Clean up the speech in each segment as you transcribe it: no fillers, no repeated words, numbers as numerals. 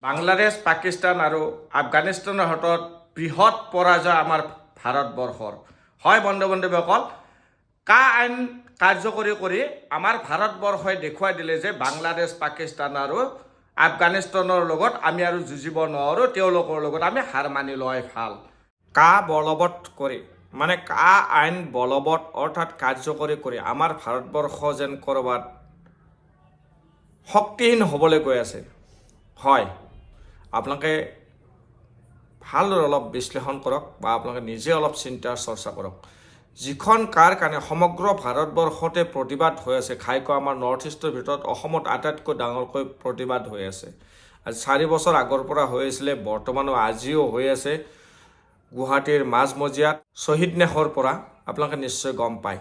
বাংলাদেশ, পাকিস্তান আৰু আফগানিস্তানৰ হাতত বৃহৎ পৰাজয় আমাৰ ভাৰতবৰ্ষৰ হয়। বন্ধু বান্ধৱীসকল, কা আইন কাৰ্যকৰী কৰি আমাৰ ভাৰতবৰ্ষই দেখুৱাই দিলে যে বাংলাদেশ, পাকিস্তান আৰু আফগানিস্তানৰ লগত আমি আৰু যুঁজিব নোৱাৰোঁ, তেওঁলোকৰ লগত আমি হাৰ মানি লোৱাই ভাল। কা বলবৎ কৰি মানে কা আইন বলবৎ অৰ্থাৎ কাৰ্যকৰী কৰি আমাৰ ভাৰতবৰ্ষ যেন ক'ৰবাত শক্তিহীন হ'বলৈ গৈ আছে। হয়, আপোনালোকে ভালদৰে অলপ বিশ্লেষণ কৰক বা আপোনালোকে নিজে অলপ চিন্তাৰ চৰ্চা কৰক। যিখন কাৰ কাৰণে সমগ্ৰ ভাৰতবৰ্ষতে প্ৰতিবাদ হৈ আছে, ঘাইকৈ আমাৰ নৰ্থ ইষ্টৰ ভিতৰত অসমত আটাইতকৈ ডাঙৰকৈ প্ৰতিবাদ হৈ আছে। আজি 4 বছৰ আগৰ পৰা হৈ আছিলে, বৰ্তমানো আজিও হৈ আছে। গুৱাহাটীৰ মাজমজিয়াত শ্বহীদ নেহৰ পৰা আপোনালোকে নিশ্চয় গম পায়।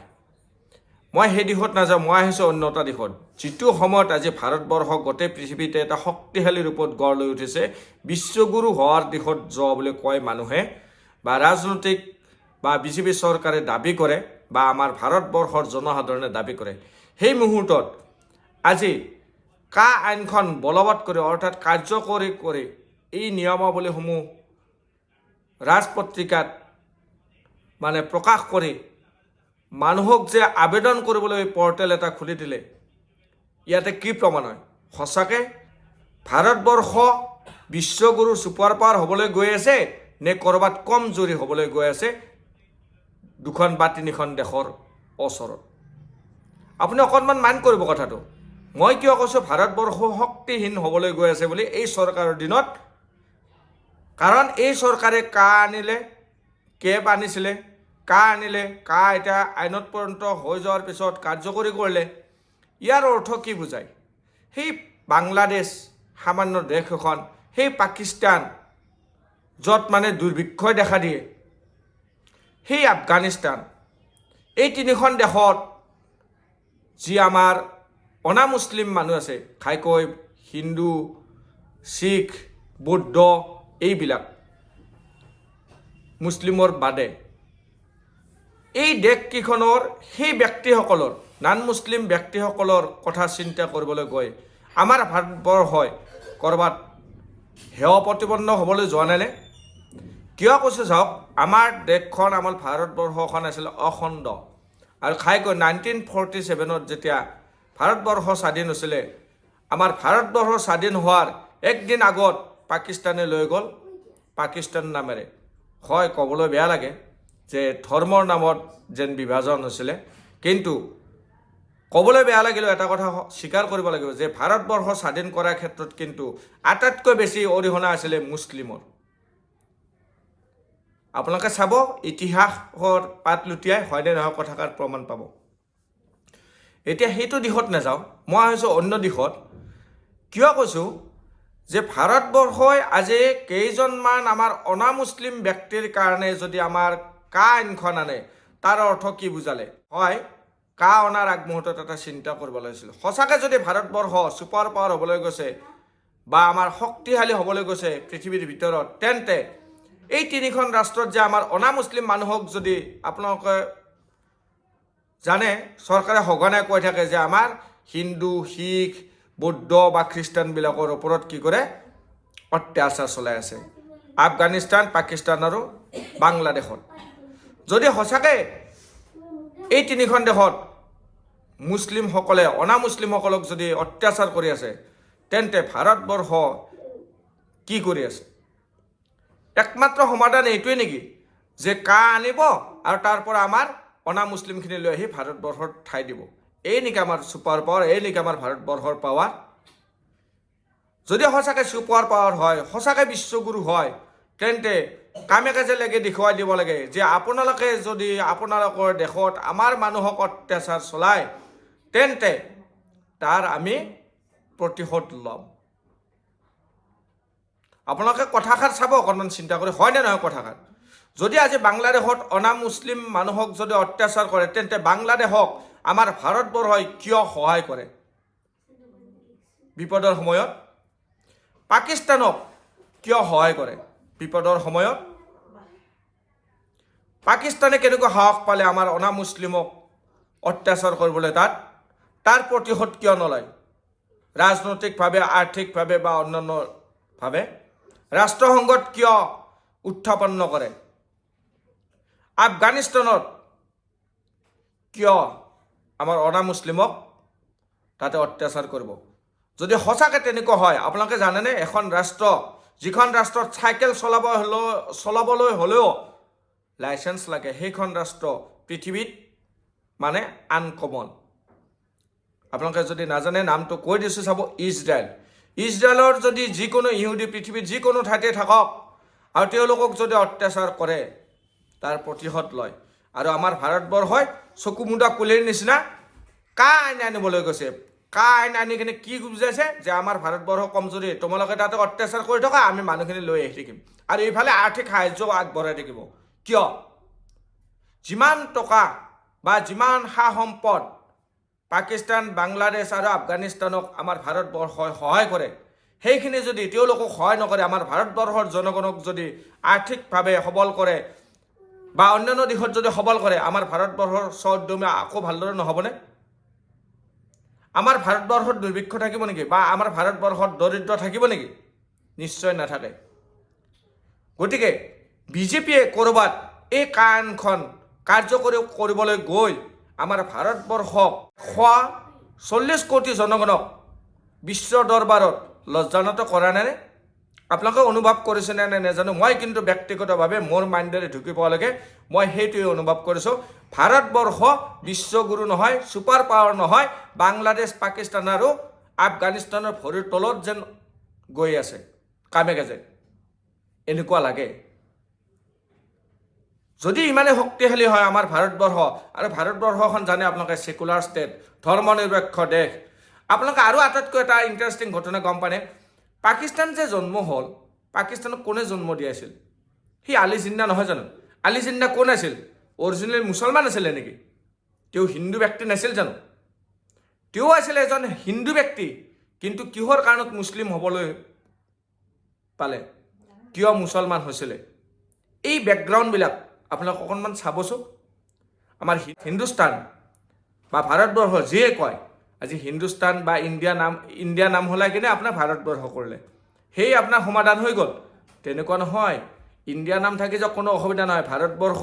মই সেই দিশত নাযাওঁ, মই আহিছোঁ অন্য এটা দিশত। যিটো সময়ত আজি ভাৰতবৰ্ষ গোটেই পৃথিৱীতে এটা শক্তিশালী ৰূপত গঢ় লৈ উঠিছে, বিশ্বগুৰু হোৱাৰ দিশত যোৱা বুলি কয় মানুহে, বা ৰাজনৈতিক বা বিজেপি চৰকাৰে দাবী কৰে বা আমাৰ ভাৰতবৰ্ষৰ জনসাধাৰণে দাবী কৰে। সেই মুহূৰ্তত আজি কা আইনখন বলবৎ কৰি অৰ্থাৎ কাৰ্যকৰী কৰি এই নিয়মাৱলীসমূহ ৰাজপত্ৰিকাত মানে প্ৰকাশ কৰি মানুহক যে আবেদন কৰিবলৈ পৰ্টেল এটা খুলি দিলে, ইয়াতে কি প্ৰমাণ হয়? সঁচাকৈ ভাৰতবৰ্ষ বিশ্বগুৰু ছুপাৰ পাৱাৰ হ'বলৈ গৈ আছে নে ক'ৰবাত কমজুৰি হ'বলৈ গৈ আছে 2খন বা 3খন দেশৰ ওচৰত? আপুনি অকণমান মাইণ্ড কৰিব কথাটো। মই কিয় কৈছোঁ ভাৰতবৰ্ষ শক্তিহীন হ'বলৈ গৈ আছে বুলি এই চৰকাৰৰ দিনত? কাৰণ এই চৰকাৰে কা আনিলে, কেব আনিছিলে, কা আনিলে, কা এতিয়া আইনত পৰিণত হৈ যোৱাৰ পিছত কাৰ্যকৰী কৰিলে। ইয়াৰ অৰ্থ কি বুজায়? সেই বাংলাদেশ সামান্য দেশ এখন, সেই পাকিস্তান য'ত মানে দুৰ্ভিক্ষই দেখা দিয়ে, সেই আফগানিস্তান, এই 3খন দেশত যি আমাৰ অনামুছলিম মানুহ আছে, ঘাইকৈ হিন্দু, শিখ, বৌদ্ধ, এইবিলাক মুছলিমৰ বাদে এই দেশকেইখনৰ সেই ব্যক্তিসকলৰ, নান মুছলিম ব্যক্তিসকলৰ কথা চিন্তা কৰিবলৈ গৈ আমাৰ ভাৰতবৰ্ষই ক'ৰবাত হেয় প্ৰতিপন্ন হ'বলৈ যোৱা নাইনে? কিয় কৈছোঁ চাওক, আমাৰ দেশখন, আমাৰ ভাৰতবৰ্ষখন আছিল অখণ্ড। আৰু ঘাইকৈ 1947 যেতিয়া ভাৰতবৰ্ষ স্বাধীন হৈছিলে, আমাৰ ভাৰতবৰ্ষ স্বাধীন হোৱাৰ একদিন আগত পাকিস্তানে লৈ গ'ল পাকিস্তান নামেৰে। হয়, ক'বলৈ বেয়া লাগে যে ধৰ্মৰ নামত যেন বিভাজন হৈছিলে, কিন্তু ক'বলৈ বেয়া লাগিলেও এটা কথা স্বীকাৰ কৰিব লাগিব যে ভাৰতবৰ্ষ স্বাধীন কৰাৰ ক্ষেত্ৰত কিন্তু আটাইতকৈ বেছি অৰিহণা আছিলে মুছলিমৰ। আপোনালোকে চাব, ইতিহাসৰ পাত লুটিয়াই হয়নে নহয় কথাষাৰ প্ৰমাণ পাব। এতিয়া সেইটো দিশত নাযাওঁ, মই আহিছোঁ অন্য দিশত। কিয় কৈছোঁ যে ভাৰতবৰ্ষই আজি কেইজনমান আমাৰ অনামুছলিম ব্যক্তিৰ কাৰণে যদি আমাৰ কা আইনখন আনে, তাৰ অৰ্থ কি বুজালে? হয়, কা অনাৰ আগমুহূৰ্তত এটা চিন্তা কৰিব লাগিছিল। সঁচাকৈ যদি ভাৰতবৰ্ষ ছুপাৰ পাৱাৰ হ'বলৈ গৈছে বা আমাৰ শক্তিশালী হ'বলৈ গৈছে পৃথিৱীৰ ভিতৰত, তেন্তে এই 3খন ৰাষ্ট্ৰত যে আমাৰ অনামুছলিম মানুহক যদি আপোনালোকে জানে, চৰকাৰে সঘনাই কৈ থাকে যে আমাৰ হিন্দু, শিখ, বৌদ্ধ বা খ্ৰীষ্টানবিলাকৰ ওপৰত কি কৰে? অত্যাচাৰ চলাই আছে আফগানিস্তান, পাকিস্তান আৰু বাংলাদেশত। যদি সঁচাকৈ এই 3খন দেশত মুছলিমসকলে অনামুছলিমসকলক যদি অত্যাচাৰ কৰি আছে, তেন্তে ভাৰতবৰ্ষ কি কৰি আছে? একমাত্ৰ সমাধান এইটোৱে নেকি যে কা আনিব আৰু তাৰ পৰা আমাৰ অনামুছলিমখিনি লৈ আহি ভাৰতবৰ্ষত ঠাই দিব? এই নেকি আমাৰ ছুপাৰ পাৱাৰ? এই নেকি আমাৰ ভাৰতবৰ্ষৰ পাৱাৰ? যদি সঁচাকৈ ছুপাৰ পাৱাৰ হয়, সঁচাকৈ বিশ্বগুৰু হয়, তেন্তে কামে কাজে লাগে দেখুৱাই দিব লাগে যে আপোনালোকে যদি আপোনালোকৰ দেশত আমাৰ মানুহক অত্যাচাৰ চলায়, তেন্তে তাৰ আমি প্ৰতিশোধ ল'ম। আপোনালোকে কথাষাৰ চাব অকণমান চিন্তা কৰি, হয়নে নহয় কথাষাৰ? যদি আজি বাংলাদেশত অনামুছলিম মানুহক যদি অত্যাচাৰ কৰে, তেন্তে বাংলাদেশক আমাৰ ভাৰতবৰ্ষই কিয় সহায় কৰে বিপদৰ সময়ত? পাকিস্তানক কিয় সহায় কৰে বিপদৰ সময়ত? পাকিস্তানে কেনেকৈ সাহস পালে আমাৰ অনামুছলিমক অত্যাচাৰ কৰিবলৈ? তাৰ প্ৰতিশোধ কিয় নলয়? ৰাজনৈতিকভাৱে, আৰ্থিকভাৱে বা অন্যান্য ভাবে ৰাষ্ট্ৰসংঘত কিয় উত্থাপন নকৰে আফগানিস্তানত কিয় আমাৰ অনা মুছলিমক তাতে অত্যাচাৰ কৰিব যদি সঁচাকৈ তেনেকুৱা হয় আপোনালোকে জানেনে এখন ৰাষ্ট্ৰ যিখন ৰাষ্ট্ৰত চাইকেল চলাবলৈ হ'লেও লাইচেন্স লাগে সেইখন ৰাষ্ট্ৰ পৃথিৱীত মানে আনকমন আপোনালোকে যদি নাজানে নামটো কৈ দিছোঁ চাব ইজৰাইলৰ যদি যিকোনো ইহুদী পৃথিৱীত যিকোনো ঠাইতে থাকক আৰু তেওঁলোকক যদি অত্যাচাৰ কৰে তাৰ প্ৰতিশোধ লয় আৰু আমাৰ ভাৰতবৰ্ষই চকু মুদা কুলিৰ নিচিনা কা আইন আনিবলৈ গৈছে কা আইন আনি কিনে কি বুজাইছে যে আমাৰ ভাৰতবৰ্ষ কমজোৰি তোমালোকে তাতে অত্যাচাৰ কৰি থকা আমি মানুহখিনি লৈ আহি থাকিম আৰু এইফালে আৰ্থিক সাহায্য আগবঢ়াই থাকিব কিয় যিমান টকা বা যিমান সা সম্পদ পাকিস্তান বাংলাদেশ আৰু আফগানিস্তানক আমাৰ ভাৰতবৰ্ষই সহায় কৰে সেইখিনি যদি তেওঁলোকক সহায় নকৰে আমাৰ ভাৰতবৰ্ষৰ জনগণক যদি আৰ্থিকভাৱে সবল কৰে বা অন্যান্য দিশত যদি সবল কৰে আমাৰ ভাৰতবৰ্ষৰ স্বউদ্যমী আকৌ ভালদৰে নহ'বনে আমাৰ ভাৰতবৰ্ষত দুৰ্ভিক্ষ থাকিব নেকি বা আমাৰ ভাৰতবৰ্ষত দৰিদ্ৰ থাকিব নেকি নিশ্চয় নাথাকে গতিকে বিজেপিয়ে ক'ৰবাত এই আইনখন কাৰ্যকৰী কৰিবলৈ গৈ আমাৰ ভাৰতবৰ্ষক 40 কোটি জনগণক বিশ্ব দৰবাৰত লজ্জানত কৰা নাই আপোনালোকে অনুভৱ কৰিছেনে নে নাজানো মই কিন্তু ব্যক্তিগতভাৱে মোৰ মাইণ্ডেৰে ঢুকি পোৱালৈকে মই সেইটোৱে অনুভৱ কৰিছোঁ ভাৰতবৰ্ষ বিশ্বগুৰু নহয় ছুপাৰ পাৱাৰ নহয় বাংলাদেশ পাকিস্তান আৰু আফগানিস্তানৰ ভৰিৰ তলত যেন গৈ আছে কামে কাজে এনেকুৱা লাগে যদি ইমানে শক্তিশালী হয় আমাৰ ভাৰতবৰ্ষ আৰু ভাৰতবৰ্ষখন জানে আপোনালোকে সেকুলাৰ ষ্টেট ধৰ্মনিৰপেক্ষ দেশ আপোনালোকে আৰু আটাইতকৈ এটা ইণ্টাৰেষ্টিং ঘটনা গম পানে পাকিস্তান যে জন্ম হ'ল পাকিস্তানক কোনে জন্ম দিয়াইছিল সি আলী জিন্না নহয় জানো আলী জিন্না কোন আছিল অৰিজিনেল মুছলমান আছিলে নেকি তেওঁ হিন্দু ব্যক্তি নাছিল জানো তেওঁ আছিল এজন হিন্দু ব্যক্তি কিন্তু কিহৰ কাৰণত মুছলিম হ'বলৈ পালে কিয় মুছলমান হৈছিলে এই বেকগ্ৰাউণ্ডবিলাক আপোনালোক অকণমান চাবচোন আমাৰ হিন্দুস্তান বা ভাৰতবৰ্ষ যিয়ে কয় আজি হিন্দুস্তান বা ইণ্ডিয়া নাম হলাই কিনে আপোনাৰ ভাৰতবৰ্ষ কৰিলে সেই আপোনাৰ সমাধান হৈ গ'ল তেনেকুৱা নহয় ইণ্ডিয়া নাম থাকি যাওক কোনো অসুবিধা নহয় ভাৰতবৰ্ষ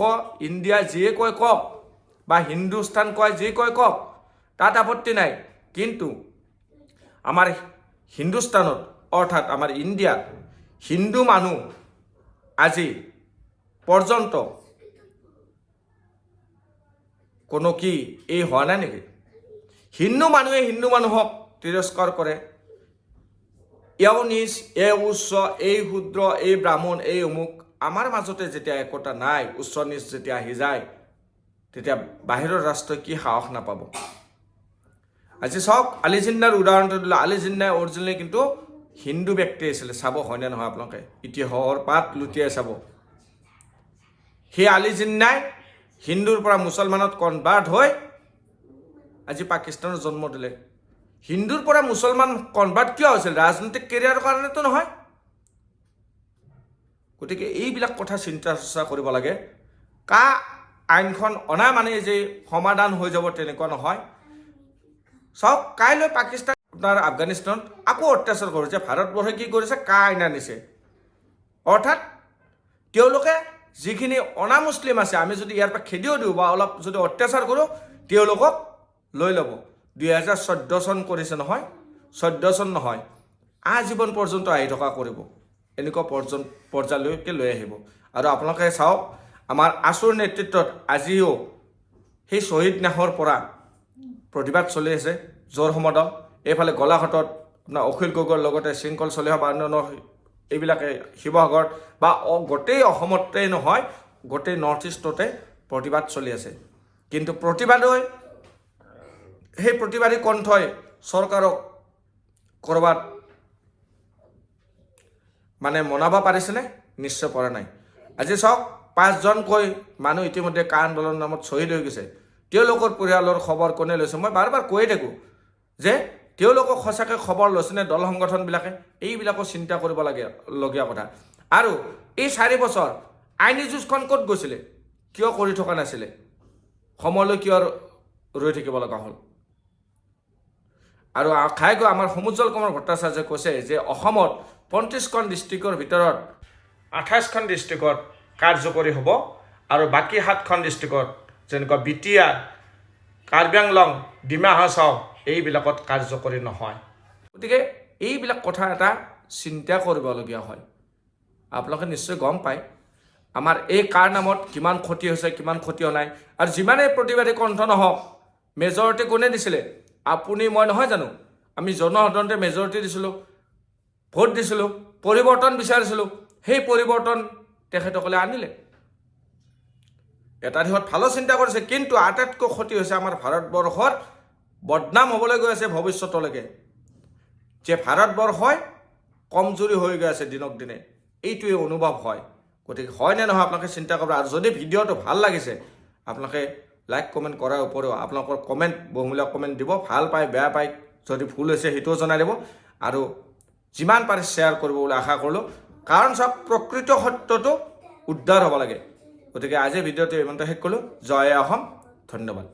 ইণ্ডিয়া যিয়ে কয় কওক বা হিন্দুস্তান কয় যি কয় কওক তাত আপত্তি নাই কিন্তু আমাৰ হিন্দুস্তানত অৰ্থাৎ আমাৰ ইণ্ডিয়াত হিন্দু মানুহ আজি পৰ্যন্ত কোনো কি এই হোৱা নাই নেকি হিন্দু মানুহে হিন্দু মানুহক তিৰস্কাৰ কৰে এও নিজ এ উচ্চ এই শূদ্ৰ এই ব্ৰাহ্মণ এই অমুক আমাৰ মাজতে যেতিয়া একতা নাই উচ্চ নিজ যেতিয়া আহি যায় তেতিয়া বাহিৰৰ ৰাষ্ট্ৰই কি সাহস নাপাব আজি চাওক আলী জিন্নাৰ উদাহৰণটো দিলে আলী জিন্নাই অৰিজিনেলি কিন্তু হিন্দু ব্যক্তি আছিলে চাব হয়নে নহয় আপোনালোকে ইতিহাসৰ পাত লুটিয়াই চাব সেই আলী জিন্নাই হিন্দুৰ পৰা মুছলমানত কনভাৰ্ট হৈ আজি পাকিস্তানৰ জন্ম দিলে হিন্দুৰ পৰা মুছলমান কনভাৰ্ট কিয় হৈছিল ৰাজনৈতিক কেৰিয়াৰৰ কাৰণেতো নহয় গতিকে এইবিলাক কথা চিন্তা চৰ্চা কৰিব লাগে কা আইনখন অনা মানে যে সমাধান হৈ যাব তেনেকুৱা নহয় চাওক কাইলৈ পাকিস্তান আপোনাৰ আফগানিস্তানত আকৌ অত্যাচাৰ কৰিছে ভাৰতবৰ্ষে কি কৰিছে কা আইন আনিছে অৰ্থাৎ তেওঁলোকে যিখিনি অনা মুছলিম আছে আমি যদি ইয়াৰ পৰা খেদিও দিওঁ বা অলপ যদি অত্যাচাৰ কৰোঁ তেওঁলোকক লৈ ল'ব 2014 চন কৰিছে নহয় 14 চন নহয় আজীৱন পৰ্যন্ত আহি থকা কৰিব এনেকুৱা পৰ্যায়লৈকে লৈ আহিব আৰু আপোনালোকে চাওক আমাৰ আছুৰ নেতৃত্বত আজিও সেই শ্বহীদ নাহৰ পৰা প্ৰতিবাদ চলি আছে যোৰহাটত এইফালে গোলাঘাটত আপোনাৰ অখিল গগৈৰ লগতে শৃংখল চলিহা বা অন্যান্য এইবিলাকে শিৱসাগৰত বা গোটেই অসমতেই নহয় গোটেই নৰ্থ ইষ্টতে প্ৰতিবাদ চলি আছে কিন্তু সেই প্ৰতিবাদী কণ্ঠই চৰকাৰক ক'ৰবাত মানে মনাব পাৰিছেনে নিশ্চয় পৰা নাই আজি চাওক 5 জনকৈ মানুহ ইতিমধ্যে কা আন্দোলনৰ নামত শ্বহীদ হৈ গৈছে তেওঁলোকৰ পৰিয়ালৰ খবৰ কোনে লৈছে মই বাৰ বাৰ কৈয়ে থাকোঁ যে তেওঁলোকক সঁচাকৈ খবৰ লৈছেনে দল সংগঠনবিলাকে এইবিলাকো চিন্তা কৰিব লগীয়া কথা আৰু এই 4 বছৰ আইনী যুঁজখন ক'ত গৈছিলে কিয় কৰি থকা নাছিলে সময়লৈ কিয় ৰৈ থাকিব লগা হ'ল আৰু ঘাইকৈ আমাৰ সমুজ্জ্বল কুমাৰ ভট্টাচাৰ্যই কৈছে যে অসমত 35খন ডিষ্ট্ৰিক্টৰ ভিতৰত 28খন ডিষ্ট্ৰিক্টত কাৰ্যকৰী হ'ব আৰু বাকী 7খন ডিষ্ট্ৰিক্টত যেনেকুৱা বিটিআৰ, কাৰ্বি আংলং, ডিমা হাছাও এইবিলাকত কাৰ্যকৰী নহয়। গতিকে এইবিলাক কথা এটা চিন্তা কৰিবলগীয়া হয়। আপোনালোকে নিশ্চয় গম পায় আমাৰ এই কাৰ নামত কিমান ক্ষতি হৈছে, কিমান ক্ষতি হোৱা নাই। আৰু যিমানেই প্ৰতিবাদী কণ্ঠ নহওক, মেজৰিটি কোনে দিছিলে? আপুনি মই নহয় জানো? আমি জনসাধাৰণতে মেজৰিটি দিছিলোঁ, ভোট দিছিলোঁ, পৰিৱৰ্তন বিচাৰিছিলোঁ। সেই পৰিৱৰ্তন তেখেতসকলে আনিলে। এটা দিশত ভালো চিন্তা কৰিছে, কিন্তু আটাইতকৈ ক্ষতি হৈছে আমাৰ ভাৰতবৰ্ষৰ বদনাম হ'বলৈ গৈ আছে ভৱিষ্যতলৈকে, যে ভাৰতবৰ্ষই কমজুৰি হৈ গৈ আছে দিনক দিনে। এইটোৱে অনুভৱ হয়। গতিকে হয় নে নহয় আপোনালোকে চিন্তা কৰিব। আৰু যদি ভিডিঅ'টো ভাল লাগিছে আপোনালোকে লাইক কমেণ্ট কৰাৰ উপৰিও আপোনালোকৰ কমেণ্ট, বহুমূলীয়া কমেণ্ট দিব। ভাল পায়, বেয়া পায়, যদি ভুল হৈছে সেইটোও জনাই দিব। আৰু যিমান পাৰে শ্বেয়াৰ কৰিব বুলি আশা কৰিলোঁ। কাৰণ চাওক, প্ৰকৃত সত্যটো উদ্ধাৰ হ'ব লাগে। গতিকে আজি ভিডিঅ'টো ইমানতে শেষ কৰিলোঁ। জয় অসম, ধন্যবাদ।